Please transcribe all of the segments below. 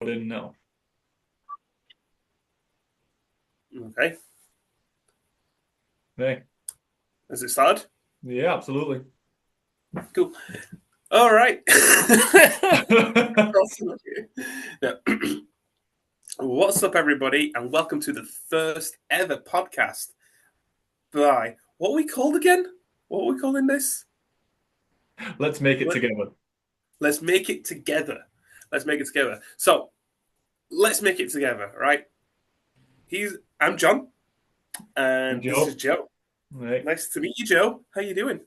recording now. Okay. Hey. Has it started? Yeah, absolutely. Cool. All right. Yeah. What's up, everybody, and welcome to the first ever podcast by what are we called again? What are we calling this? Let's make it Let, together. let's make it together. Let's make it together. So let's make it together, right? I'm John, And and this is Joe. Joe. Right. Nice to meet you, Joe. How you doing?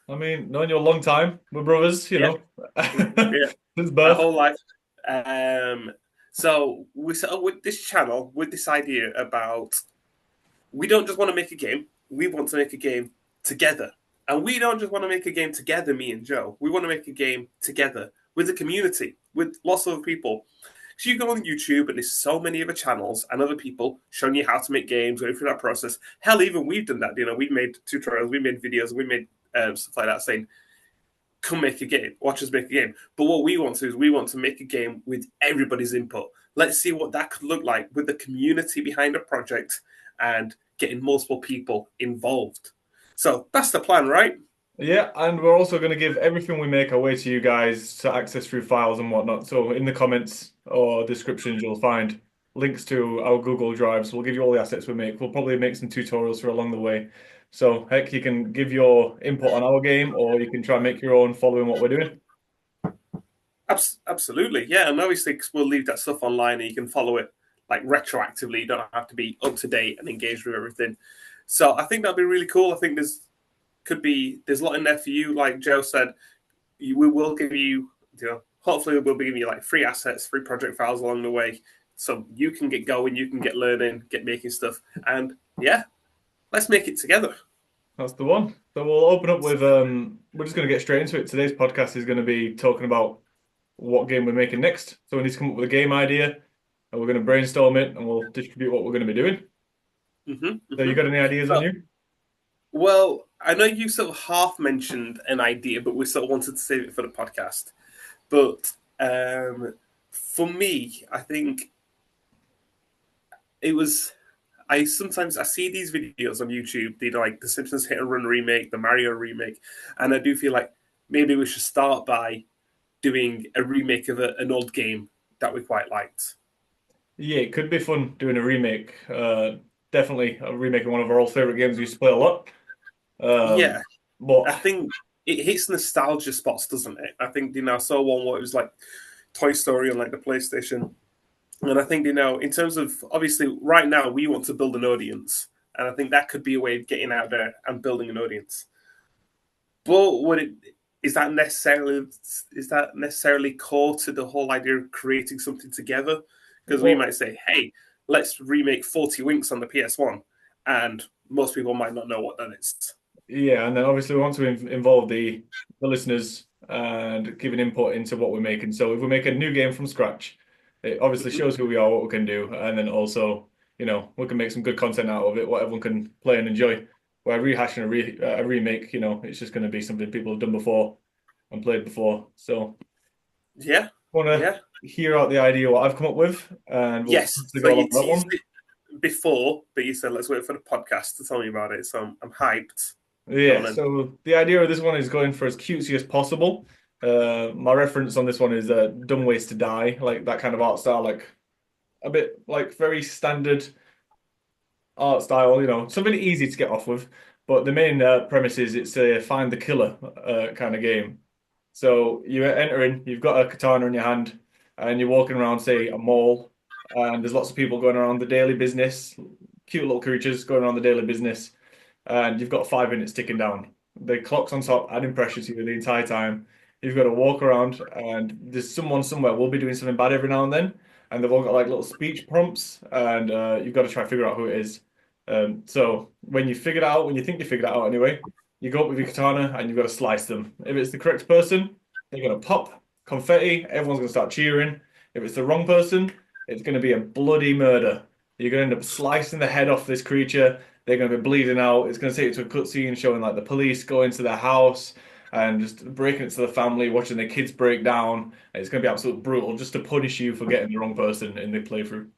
I mean, known you a long time. We're brothers, Yeah, yeah. since My birth. whole life. Um, so we set up with this channel with this idea about we don't just want to make a game, we want to make a game together. And we don't just want to make a game together, me and Joe. We want to make a game together with the community, with lots of other people. So you go on YouTube and there's so many other channels and other people showing you how to make games, going through that process. Hell, even we've done that. We've made tutorials, we made videos, we made stuff like that saying, come make a game, watch us make a game. But what we want to do is we want to make a game with everybody's input. Let's see what that could look like with the community behind a project and getting multiple people involved. So that's the plan, right? Yeah, and we're also going to give everything we make away to you guys to access through files and whatnot. So in the comments or descriptions, you'll find links to our Google Drives. We'll give you all the assets we make. We'll probably make some tutorials for along the way. So heck, you can give your input on our game, or you can try and make your own following what we're doing. Absolutely, yeah. And obviously, we'll leave that stuff online and you can follow it like retroactively. You don't have to be up to date and engaged with everything. So I think that'd be really cool. I think there's a lot in there for you. Like Joe said, we will give you, hopefully we'll be giving you like free assets, free project files along the way, so you can get going, you can get learning, get making stuff, and yeah, let's make it together. That's the one. So we'll open up with we're just going to get straight into it. Today's podcast is going to be talking about what game we're making next. So we need to come up with a game idea, and we're going to brainstorm it, and we'll distribute what we're going to be doing. So you Mm-hmm. got any ideas on So, you? well, I know you sort of half mentioned an idea, but we sort of wanted to save it for the podcast. But for me, I think it was. I see these videos on YouTube, like the Simpsons Hit and Run remake, the Mario remake, and I do feel like maybe we should start by doing a remake of an old game that we quite liked. Yeah, it could be fun doing a remake. Definitely a remake of one of our old favorite games we used to play a lot. Yeah, But I think it hits nostalgia spots, doesn't it? I think I saw one where it was like Toy Story on like the PlayStation, and I think in terms of obviously right now we want to build an audience, and I think that could be a way of getting out there and building an audience. But would it is that necessarily core to the whole idea of creating something together? Because we well, might say, hey, let's remake 40 Winks on the PS1, and most people might not know what that is. yeah, and then obviously we want to involve the listeners and give an input into what we're making. So if we make a new game from scratch, it obviously Mm-hmm. shows who we are, what we can do, and then also, we can make some good content out of it, what everyone can play and enjoy. Where rehashing a remake, it's just going to be something people have done before and played before. So Yeah, want to yeah, hear out the idea what I've come up with, and we'll yes. to So go along you with that teased one. it before, but you said let's wait for the podcast to tell me about it. So I'm hyped. Go on Yeah, then. so the idea of this one is going for as cutesy as possible. My reference on this one is Dumb Ways to Die, like that kind of art style, like a bit like very standard art style, something easy to get off with. But the main premise is it's a find the killer kind of game. So you enter in, you've got a katana in your hand, and you're walking around, say, a mall, and there's lots of people going around the daily business, cute little creatures going around the daily business, and you've got 5 minutes ticking down. The clock's on top, adding pressure to you the entire time. You've got to walk around, and there's someone somewhere will be doing something bad every now and then, and they've all got like little speech prompts, and you've got to try and figure out who it is. So when you figure it out, when you think you figured it out anyway, you go up with your katana and you've got to slice them. If it's the correct person, they're going to pop confetti, everyone's going to start cheering. If it's the wrong person, it's going to be a bloody murder. You're going to end up slicing the head off this creature. They're going to be bleeding out. It's going to take you to a cutscene showing like the police go into their house and just breaking it to the family, watching their kids break down. It's going to be absolutely brutal just to punish you for getting the wrong person in the playthrough.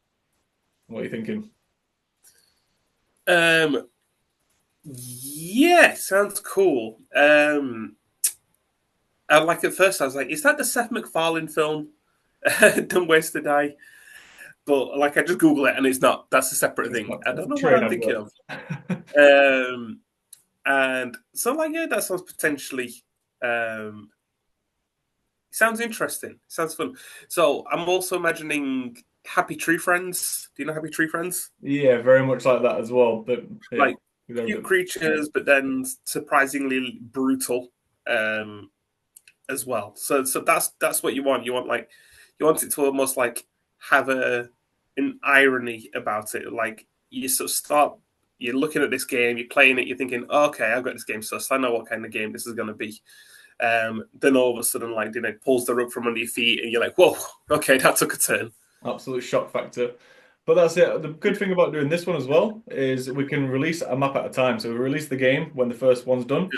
What are you thinking? Um, yeah, sounds cool. And like at first, I was like, "Is that the Seth MacFarlane film, Dumb Ways to Die?" But like, I just Google it, and it's not. That's a separate It's thing. not, I it's don't a know what train I'm thinking of. advert. Um, and so, like, yeah, that sounds potentially. Um, sounds interesting. Sounds fun. So I'm also imagining Happy Tree Friends. Do you know Happy Tree Friends? Yeah, very much like that as well. But yeah, Like they're a cute bit. creatures, but then surprisingly brutal um, as well. So that's what you want. You want like you want it to almost like have an irony about it. Like you sort of start. You're looking at this game, you're playing it, you're thinking, oh, okay, I've got this game so I know what kind of game this is going to be. Then all of a sudden, like, it pulls the rug from under your feet, and you're like, whoa, okay, that took a turn. Absolute shock factor. But that's it. The good thing about doing this one as well is we can release a map at a time. So we release the game when the first one's done.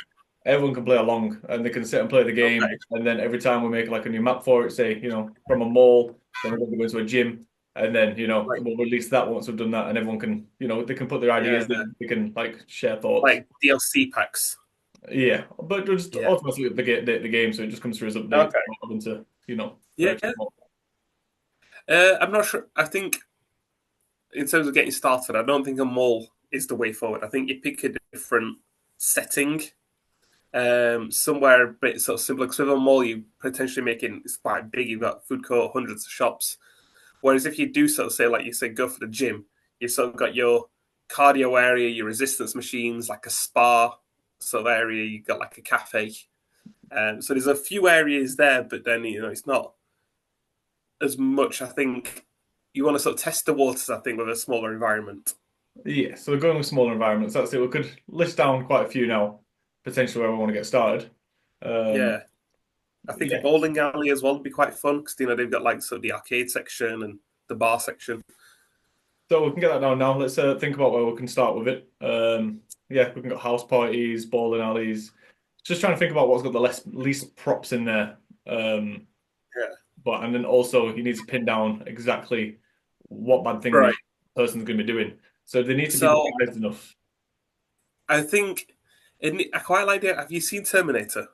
Everyone can play along and they can sit and play the game. Okay, And then every time we make like a new map for it, say, from a mall, then we're going to go into a gym. And then, like we'll release that once we've done that. And everyone can, they can put their yeah, ideas in. They can like share thoughts. like DLC packs. Yeah. But just Yeah. automatically update the game. So it just comes through as updates Okay. rather than to, Yeah. purchase more. I'm not sure. I think in terms of getting started, I don't think a mall is the way forward. I think you pick a different setting, somewhere a bit sort of simpler. Because with a mall, you potentially making it's quite big. You've got food court, hundreds of shops. Whereas if you do sort of say, like you said, go for the gym, you've sort of got your cardio area, your resistance machines, like a spa sort of area. You've got like a cafe. So there's a few areas there, but then it's not as much. I think you want to sort of test the waters. I think with a smaller environment. Yeah, so we're going with smaller environments. That's it. We could list down quite a few now, potentially where we want to get started. Um, Yeah, I think a yeah, bowling alley as well would be quite fun because they've got like sort of the arcade section and the bar section. so we can get that down now. Let's think about where we can start with it. Yeah, we can get house parties, bowling alleys. Just trying to think about what's got the least props in there. Um, Yeah, but and then also you need to pin down exactly what bad thing right. the person's going to be doing. So they need to be So disguised enough. I think I quite like it. Have you seen Terminator?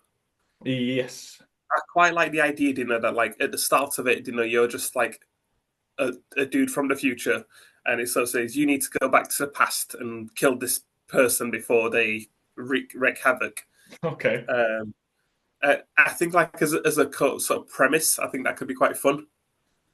Yes. I quite like the idea, that like at the start of it, you're just like a dude from the future, and it sort of says you need to go back to the past and kill this person before they wreak havoc. Okay. Um, I think like as a sort of premise, I think that could be quite fun.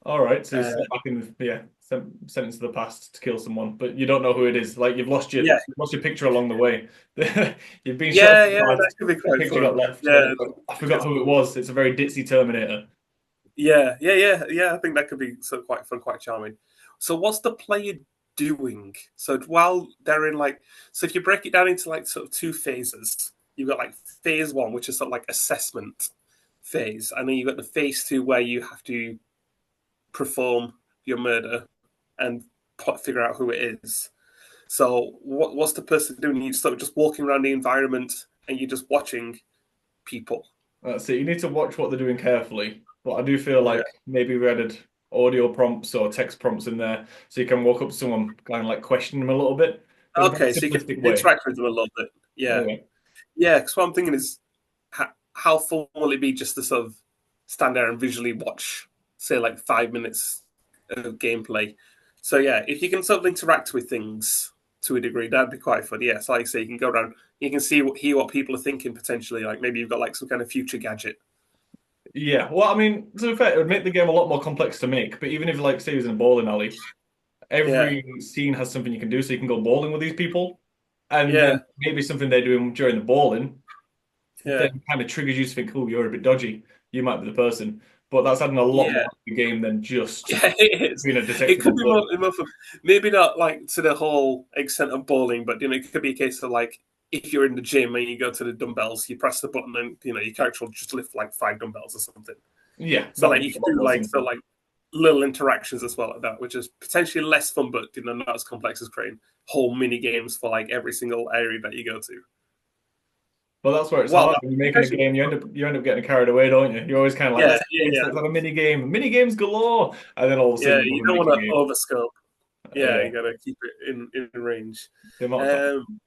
All right, so Uh, it's set back in, yeah, sent into the past to kill someone, but you don't know who it is. Like yeah, you've lost your picture along the way. You've been shot yeah, in the yeah, that past, could be a quite picture got fun. left. Yeah, I forgot who it was. It's a very ditzy Terminator. yeah. I think that could be sort of quite fun, quite charming. So, what's the player doing? So, while they're in like, so if you break it down into like sort of two phases, you've got like phase one, which is sort of like assessment phase, and then you've got the phase two where you have to perform your murder and figure out who it is. So, what's the person doing? You sort of just walking around the environment and you're just watching people. That's it. You need to watch what they're doing carefully. But I do feel Yeah. like maybe we added audio prompts or text prompts in there, so you can walk up to someone, kind of like question them a little bit in a very Okay, so you can simplistic way. interact with them a little bit. Yeah. Yeah. Yeah, because what I'm thinking is, how fun will it be just to sort of stand there and visually watch, say, like 5 minutes of gameplay? So yeah, if you can sort of interact with things to a degree, that'd be quite fun. Yeah, so like I say, you can go around, you can hear what people are thinking potentially. Like maybe you've got like some kind of future gadget. Yeah. Well, I mean, to be fair, it would make the game a lot more complex to make. But even if, like, say, it was in a bowling alley, Yeah, every scene has something you can do. So you can go bowling with these people, and yeah, then maybe something they're doing during the bowling yeah, then kind of triggers you to think, "Oh, you're a bit dodgy. You might be the person." But that's adding a lot more yeah. to the game than just Yeah, it is. being a It detective could on be foot. more fun. Maybe not like to the whole extent of bowling, but it could be a case of like if you're in the gym and you go to the dumbbells, you press the button and your character will just lift like 5 dumbbells or something. Yeah, So that like would you be a could lot do more like simple. little interactions as well like that, which is potentially less fun, but not as complex as creating whole mini games for like every single area that you go to. Well, that's where it's Well, hard when you're making a especially, game. You end up getting carried away, don't you? You're always kind of like, yeah, let's yeah, have a mini game, mini games galore, and then all of a yeah. sudden you You have a don't making want to game. overscope. Yeah, Yeah, you gotta keep it in range. the amount of Um,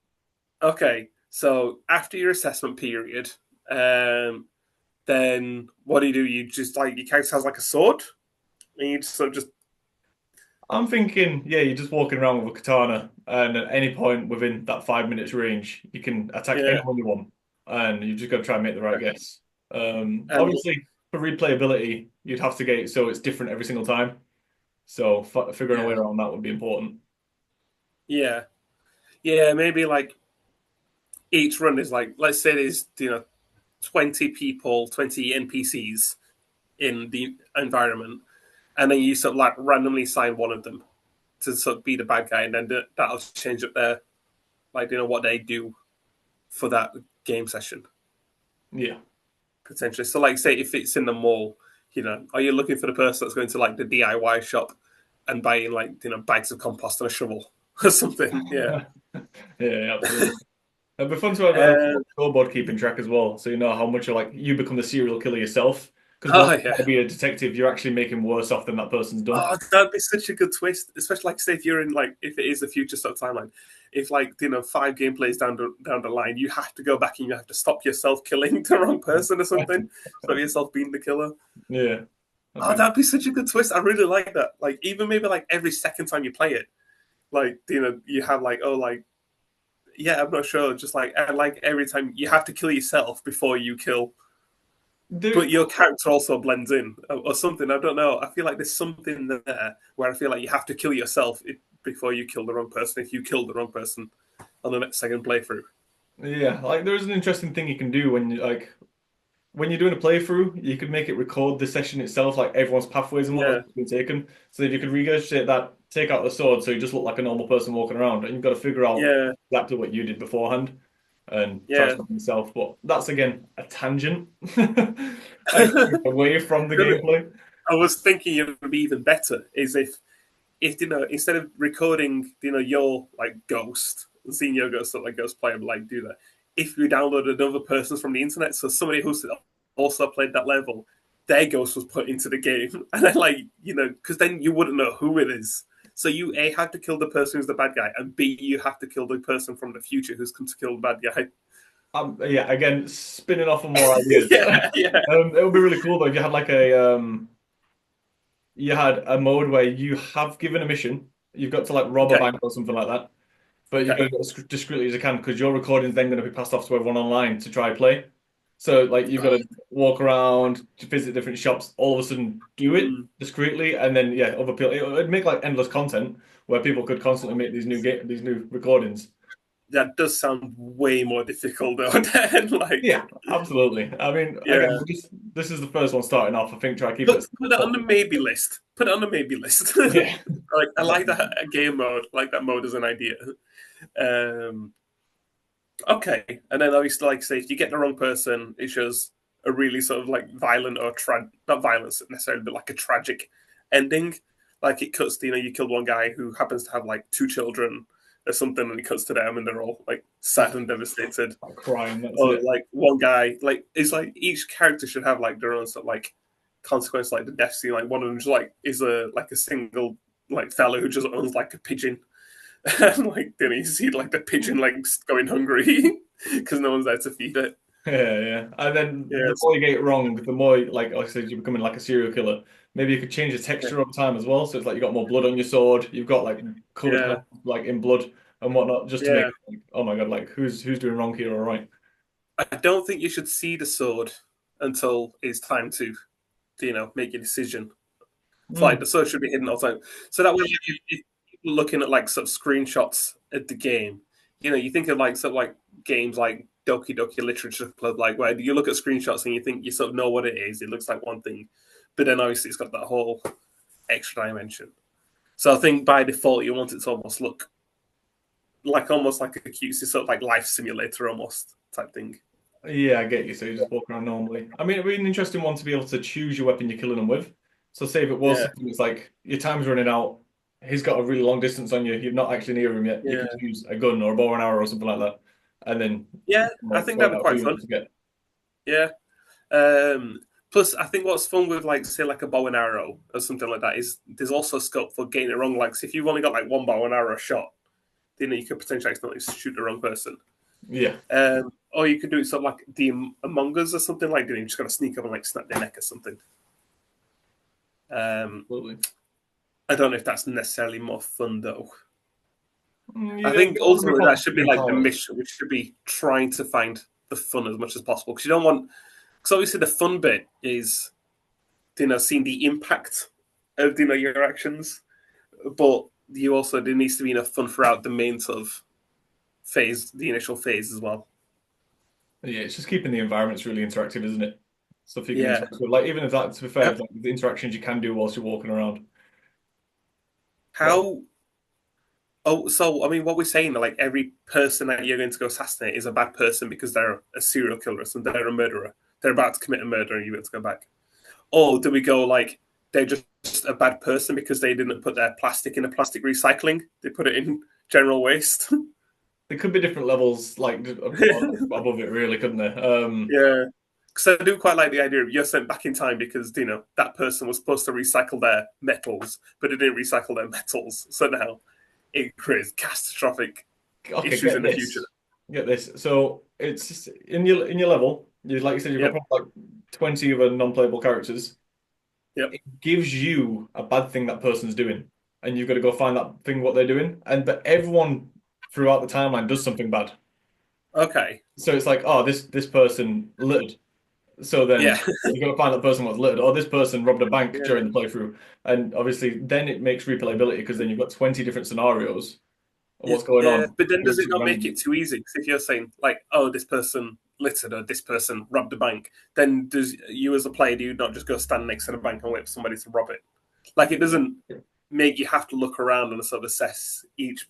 okay, so after your assessment period, then what do? You just like your character has like a sword, and you just sort of just I'm thinking, yeah, you're just walking around with a katana, and at any point within that 5 minutes range, you can attack yeah, anyone you want, and you've just got to try and make the right guess. and Obviously, for replayability, you'd have to get it so it's different every single time. So figuring a way yeah, around that would be important. yeah, yeah. Maybe like each run is like, let's say there's 20 people, 20 NPCs in the environment, and then you sort of like randomly assign one of them to sort of be the bad guy, and then that'll change up their like what they do for that game session Yeah. potentially. So like say if it's in the mall, are you looking for the person that's going to like the DIY shop and buying like bags of compost and a shovel or something? Yeah. Yeah, absolutely. It'd be fun to have a Uh, scoreboard keeping track as well, so you know how much you become the serial killer yourself. Because while oh you yeah. want to be a detective, you're actually making worse off than that person's done. Oh, that'd be such a good twist, especially like say if you're in like if it is the future sort of timeline. If like 5 gameplays down the line, you have to go back and you have to stop yourself killing the wrong person or something. Stop yourself being the killer. Yeah, that'd Oh, be that'd be such a good twist. I really like that. Like even maybe like every second time you play it, like you have like yeah, I'm not sure. Just like and like every time you have to kill yourself before you kill, but the your character also blends in or something. I don't know. I feel like there's something there where I feel like you have to kill yourself before you kill the wrong person. If you kill the wrong person on the next second playthrough, yeah, like there's an interesting thing you can do when you're doing a playthrough, you could make it record the session itself, like everyone's pathways and yeah, what's been taken. So if you could regurgitate that, take out the sword, so you just look like a normal person walking around, and you've got to figure out yeah, exactly what you did beforehand and try to yeah. stop yourself. But that's again a tangent away from the gameplay. I was thinking it would be even better is if instead of recording your like ghost seeing your ghost like ghost player like do that, if you download another person's from the internet, so somebody who's also played that level, their ghost was put into the game and then like because then you wouldn't know who it is, so you A have to kill the person who's the bad guy, and B you have to kill the person from the future who's come to kill the bad guy. Yeah, again, spinning off on more ideas. Yeah, yeah, It would be really cool though if you had you had a mode where you have given a mission, you've got to like rob a okay, bank or something like that. But you've got okay, to go as discreetly as you can because your recording is then going to be passed off to everyone online to try play. So like you've got to walk around, to visit different shops, all of a sudden do it mm. discreetly, and then yeah, other people. It'd make like endless content where people could constantly make these new recordings. That does sound way more difficult though than like Yeah, absolutely. I mean, again, yeah. this is the first one starting off. I think try to keep it. Put it on the maybe list. Put it on the maybe list. Yeah, Like I like that game mode. I like that mode as an idea. Um, okay, and then obviously, like say, if you get the wrong person, it shows a really sort of like violent or not violence necessarily, but like a tragic ending. Like it cuts to you killed one guy who happens to have like two children or something, and it cuts to them, and they're all like sad and devastated. like crying. That's Or it. like one guy, like it's like each character should have like their own sort of like consequence, like the death scene. Like one of them just like is a single like fellow who just owns like a pigeon, and like then you see like the pigeon like going hungry because no one's there to feed it. Yeah, yeah. And then the Yes, more you get it wrong, the more like I said, you're becoming like a serial killer. Maybe you could change the yeah, texture over time as well. So it's like you got more blood on your sword. You've got like colored yeah, hands, like in blood and whatnot, just to make yeah. it like, oh my God, like who's doing wrong here, all right? I don't think you should see the sword until it's time to make your decision. So like Mm, the sword should be hidden all the time. So that way, if people looking at like sort of screenshots at the game, you think of like sort of like games like Doki Doki Literature Club, like where you look at screenshots and you think you sort of know what it is. It looks like one thing, but then obviously it's got that whole extra dimension. So I think by default you want it to almost look like almost like a cutesy sort of like life simulator almost type thing. yeah, I get you. So you just walk around normally. I mean, it'd be an interesting one to be able to choose your weapon you're killing them with. So say if it was Yeah, something that's like your time's running out, he's got a really long distance on you, you're not actually near him yet. You yeah, could use a gun or a bow and arrow or something like that. and then Yeah, I like think point that'd be out who quite you fun. want to get. Yeah. Plus, I think what's fun with like say like a bow and arrow or something like that is there's also scope for getting it wrong. Like, so if you've only got like one bow and arrow shot, then you could potentially accidentally shoot the wrong person. Yeah, Or you could do it sort of like the Among Us or something like that. You just got to sneak up and like snap their neck or something. absolutely. I don't know if that's necessarily more fun though. I Yeah, think you want to ultimately rip off that should be Twin like the Towers. mission. We should be trying to find the fun as much as possible because you don't want. Because obviously the fun bit is seeing the impact of your actions, but you also there needs to be enough fun throughout the main sort of phase, the initial phase as well. Yeah, it's just keeping the environments really interactive, isn't it? Stuff you can Yeah. interact with. Like even if that, to be fair, How, like the interactions you can do whilst you're walking around. But how Oh, so I mean, what we're saying, like every person that you're going to go assassinate is a bad person because they're a serial killer, so they're a murderer. They're about to commit a murder, and you have to go back. Or do we go like they're just a bad person because they didn't put their plastic in a plastic recycling? They put it in general waste. there could be different levels like above it, really, couldn't there? Yeah, because I do quite like the idea of you're sent back in time because that person was supposed to recycle their metals, but they didn't recycle their metals, so now it creates catastrophic Okay, issues in the future. get this. So it's just in your level. You like you said, you've got Yep. probably like 20 other non-playable characters. Yep. It gives you a bad thing that person's doing, and you've got to go find that thing what they're doing. And but everyone throughout the timeline does something bad. Okay. So it's like, oh, this person littered. So Yeah. then you got to find that person was littered, or this person robbed a bank Yeah. during the playthrough. And obviously, then it makes replayability because then you've got 20 different scenarios of what's going Yeah. on. But then does Which it is not make random. it too easy? Because if you're saying like, oh, this person littered or this person robbed a bank, then does you as a player do you not just go stand next to the bank and wait for somebody to rob it? Like it doesn't make you have to look around and sort of assess each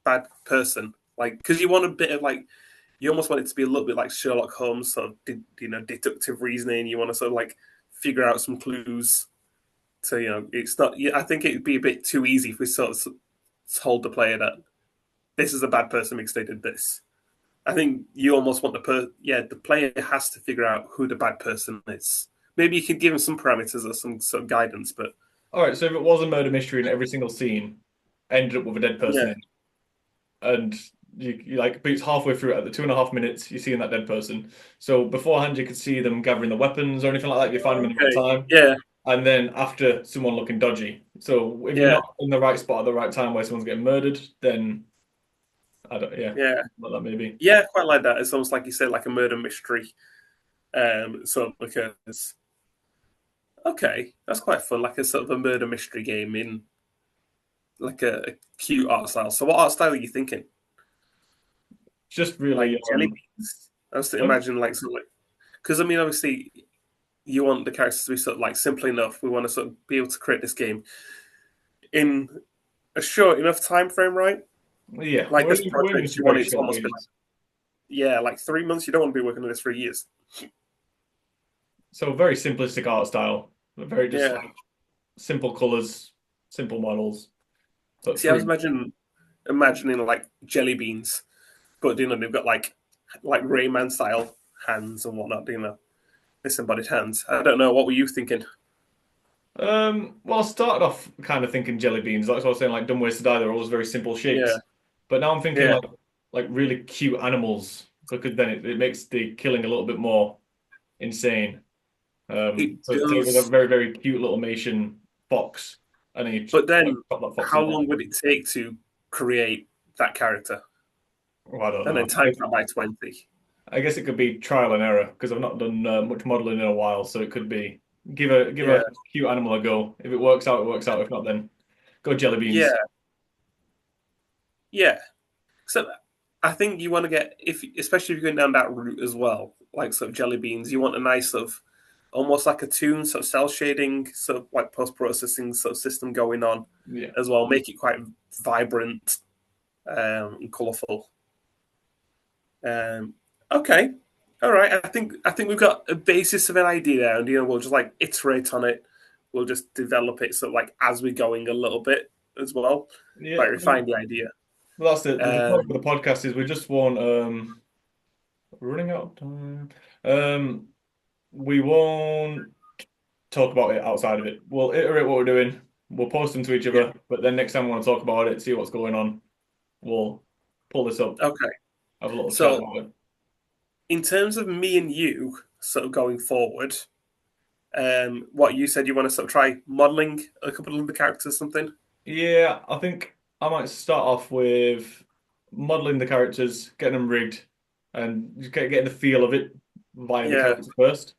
bad person. Like because you want a bit of like you almost want it to be a little bit like Sherlock Holmes, sort of deductive reasoning. You want to sort of like figure out some clues. So it's not. Yeah, I think it'd be a bit too easy if we sort of told the player that this is a bad person because they did this. I think you almost want the player has to figure out who the bad person is. Maybe you could give him some parameters or some sort of guidance, but All right, so if it was a murder mystery and every single scene ended up with a dead person yeah, in, and you like, but it's halfway through at the 2.5 minutes, you're seeing that dead person. So beforehand, you could see them gathering the weapons or anything like that. You find them in the okay, right time, yeah, and then after someone looking dodgy. So if you're yeah, not in the right spot at the right time where someone's getting murdered, then I don't, yeah, yeah, what that may be. yeah, quite like that. It's almost like you said, like a murder mystery. Sort of occurs. Okay, that's quite fun, like a sort of a murder mystery game in like a cute art style. So, what art style are you thinking? Just Like really, jelly beans? I was to huh? imagine like something like because I mean, obviously, you want the characters to be sort of like simple enough. We want to sort of be able to create this game in a short enough time frame, right? Yeah, Like this we're aiming project, for you want very it to short almost be like games. like 3 months. You don't want to be working on this for years. So very simplistic art style, but very just Yeah. like simple colors, simple models, but See, I was free. imagining like jelly beans, but they've got like Rayman style hands and whatnot. Disembodied hands. I don't know. What were you thinking? Well, I started off kind of thinking jelly beans. That's what I was saying, like Dumb Ways to Die. They're always very simple Yeah. shapes. But now I'm thinking Yeah. like really cute animals because then it makes the killing a little bit more insane. It So say it was a does. very very cute little Dalmatian fox, and then you But like then, chop that fox how in half. long would it take to create that character? Oh, I don't And know. then times that by 20. I guess it could be trial and error because I've not done much modeling in a while. So it could be give a Yeah. cute animal a go. If it works out, it works out. If not, then go jelly Yeah. beans. Yeah. So I think you want to get especially if you're going down that route as well, like sort of jelly beans. You want a nice sort of almost like a tune sort of cell shading, sort of like post processing sort of system going on Yeah. as well. Make it quite vibrant and colourful. Um, okay, all right. I think we've got a basis of an idea, and we'll just like iterate on it. We'll just develop it sort of like as we're going a little bit as well, Yeah. like refine the idea. Well, that's it. The point Um, of the podcast is we just want running out of time. We won't talk about it outside of it. We'll iterate what we're doing. We'll post them to each Yeah. other, but then next time we want to talk about it, see what's going on, we'll pull this up, Okay. have a little chat So about it. in terms of me and you sort of going forward, what you said you want to sort of try modeling a couple of the characters, or something. Yeah, I think I might start off with modeling the characters, getting them rigged, and just getting the feel of it via the Yeah. character first.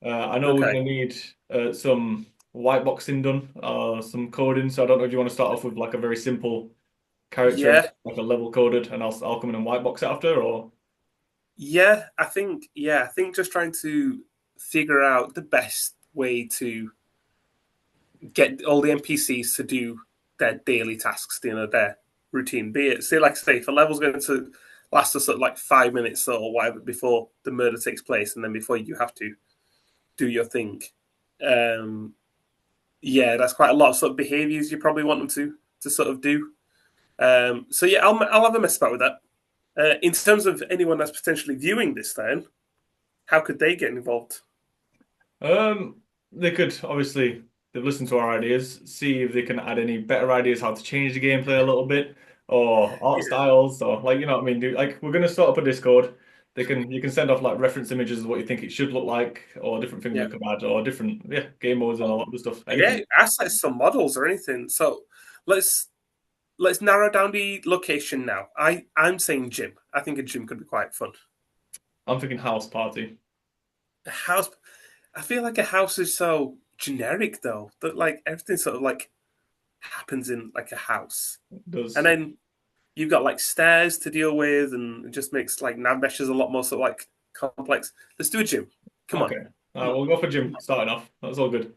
I know we're Okay. going to need some white boxing done, some coding. So I don't know if you want to start off with like a very simple character and Yeah. like a level coded, and I'll come in and white box it after, or Yeah. I think. Yeah. I think just trying to figure out the best way to get all the NPCs to do their daily tasks, their routine. Be it, say, like, say, if a level's going to last us sort of like 5 minutes or whatever before the murder takes place, and then before you have to do your thing. Um, yeah, that's quite a lot of sort of behaviors you probably want them to sort of do. So yeah, I'll have a mess about with that. In terms of anyone that's potentially viewing this, then how could they get involved? um, they could obviously they've listened to our ideas, see if they can add any better ideas how to change the gameplay a little bit, or art Yeah, styles, or like you know what I mean. Like we're gonna start up a Discord. You can send off like reference images of what you think it should look like, or different things yeah, we could add, or different game modes and oh, all that other stuff. yeah. Anything. Assets, some models or anything. So let's let's narrow down the location now. I'm saying gym. I think a gym could be quite fun. I'm thinking house party. A house. I feel like a house is so generic though that like everything sort of like happens in like a house, and Does then you've got like stairs to deal with, and it just makes like nav meshes a lot more sort of like complex. Let's do a gym. Come on. okay. We'll go for gym starting off. That's all good.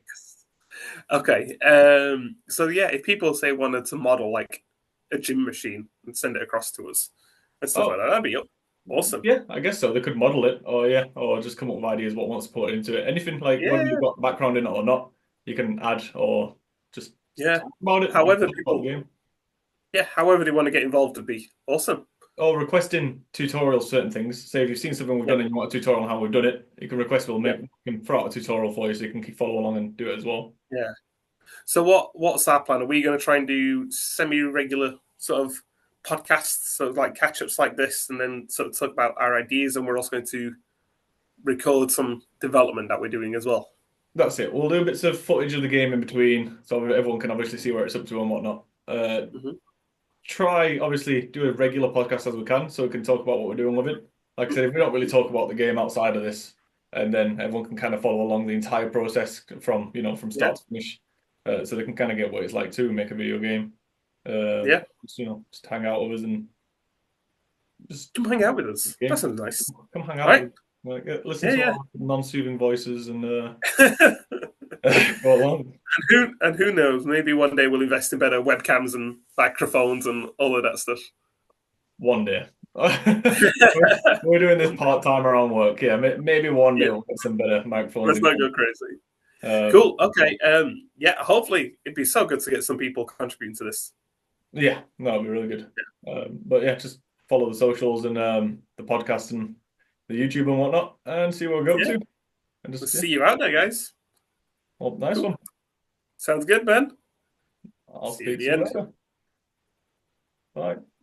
Okay. So yeah, if people say wanted to model like a gym machine and send it across to us and stuff like Oh, that, that'd be awesome. yeah, I guess so. They could model it, or yeah, or just come up with ideas what wants to put into it. Anything like whether you've Yeah, got background in it or not, you can add or just yeah. talk about it. You can However talk about the people, game. yeah, however they want to get involved would be awesome. Or requesting tutorials, certain things. Say if you've seen something we've Yeah, done and you want a tutorial on how we've done it, you can request. yeah, We can throw out a tutorial for you so you can keep follow along and do it as well. yeah. So what's our plan? Are we going to try and do semi-regular sort of podcasts, so like catch-ups like this, and then sort of talk about our ideas, and we're also going to record some development that we're doing as well. That's it. We'll do bits of footage of the game in between, so everyone can obviously see where it's up to and whatnot. Hmm. Try obviously do a regular podcast as we can, so we can talk about what we're doing with it. Like I said, if we don't really talk about the game outside of this, and then everyone can kind of follow along the entire process from from Yeah, start to finish, so they can kind of get what it's like to make a video game. yeah. Just, just hang out with us and just Come hang out with us. That game. sounds nice. Come hang All out with right. us. Like, listen Yeah, to yeah. our non-soothing voices and and go along who knows? Maybe one day we'll invest in better webcams and microphones and all of that stuff. one day. We're doing this part-time around work. Yeah, maybe one day Yeah. we'll get some better microphones Let's and not go crazy. um, Cool. Okay. Yeah. Hopefully, it'd be so good to get some people contributing to this. yeah, no, it'll be really good. But yeah, just follow the socials and the podcast and the YouTube and whatnot, and see where we go Yeah. to. And We'll just see you out there, guys. well, nice Cool. one. Sounds good, Ben. I'll See you at speak the to you end. later. Bye.